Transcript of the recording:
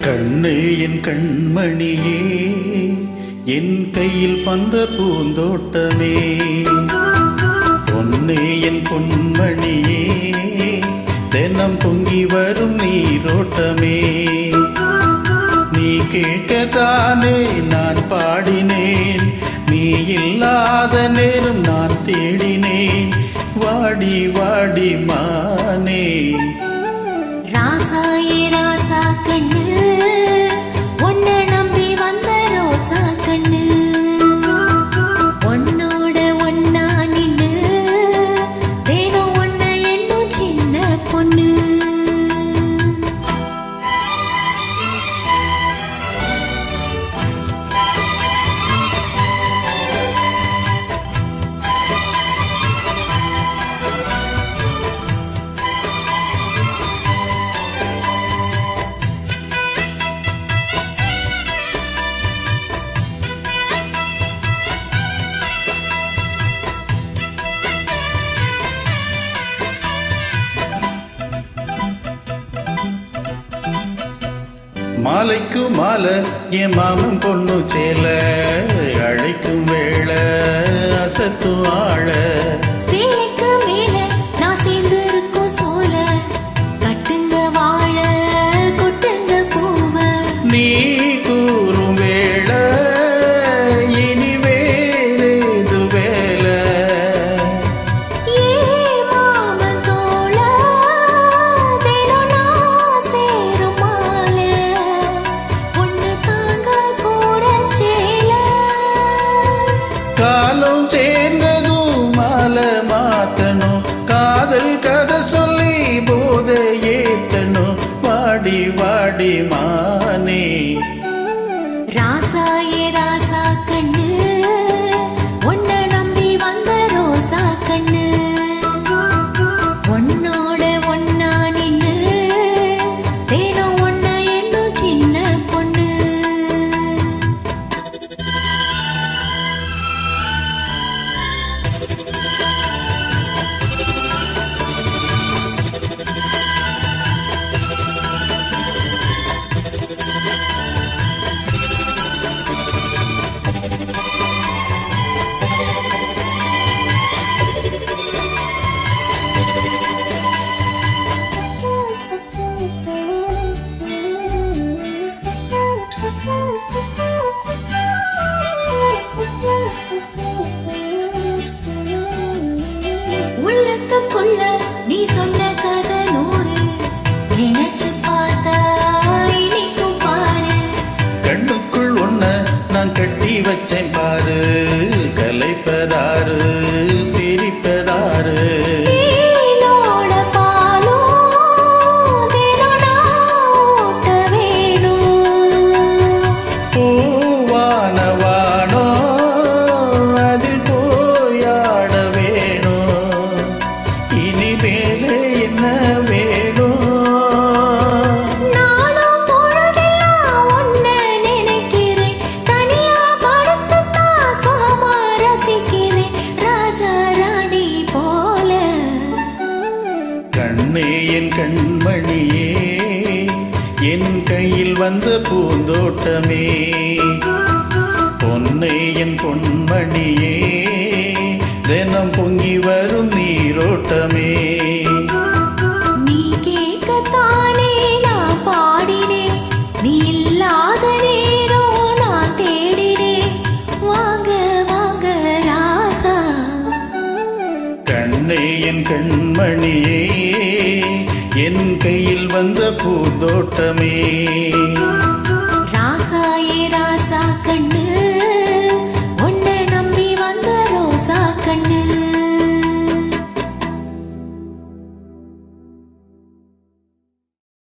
கண்ணே என் கண்மணியே, என் கையில் பந்த பூந்தோட்டமே, பொன்னே என் பொன்மணியே, தினம் பொங்கி வரும் நீரோட்டமே. நீ கேட்கத்தானே நான் பாடினேன், நீ இல்லாத நேரம் நான் தேடினேன். வாடி வாடி மானே, ராசாயே ராசா கண்ணு, உன்னை நம்பி வந்த ரோசா கண்ணு, உன்னோட ஒன்னா நின்னு தினம் உன்னை என்னும் சின்ன பொண்ணு. மாலைக்கு மாலை என் மாமன் பொண்ணு சேல, அழைக்கும் வேளை அசத்து ஆள. சேலைக்கு மேல நான் சேர்ந்து இருக்கும் சோல, கட்டுங்க வாழ கொட்டுங்க பூவ. நீ கூறும் வேளை இனி வேறேது வேலை. ஏ மாமன் தோள தினம் நான் சேரும் மாலை, பொண்ணு தாங்க கூறச்சேல. காலம் சேர்ந்ததும் மாலை மாத்தணும், காதல் கதை சொல்லி போதை ஏத்தணும். வாடி வாடி மானே, ராசாயே ராசா கண்ணு, உன்னை நம்பி வந்த ரோசா கண்ணு, உன்னோட ஒன்னா நின்னு தினம் உன்னை என்னும் சின்ன பொண்ணு. உள்ளத்துக்குள்ள நீ சொன்ன கதை நூறு, நினைச்சு பார்த்தா இனிக்கும் பாரு. கண்ணுக்குள் ஒன்ன நான் கட்டி வச்சேன் பாரு, கலைப்பதாரு பிரிப்பதாரு. நீனோட பாலும் தினம் நான் ஊட்ட வேணும். பூவான வானோ அதில் போயாட வேணும். இனி வேலை என்ன வேணும்? நானும் பொழுதெல்லாம் உன்னை நினைக்கிறேன், தனியா படுத்துத்தான் சுகமா ரசிக்கிறேன், ராஜா ராணி போல. கண்ணே என் கண்மணியே, என் கையில் வந்த பூந்தோட்டமே, பொன்னே என் பொன்மணியே, தினம் பொங்கி வரும் நீரோட்டமே. நீ கேட்கத்தானே நான் பாடினேன், நீ இல்லாத நேரம் நான் தேடினேன். வாங்க வாங்க ராசா, கண்ணே என் கண்மணியே, என் கையில் வந்த பூந்தோட்டமே. ராசா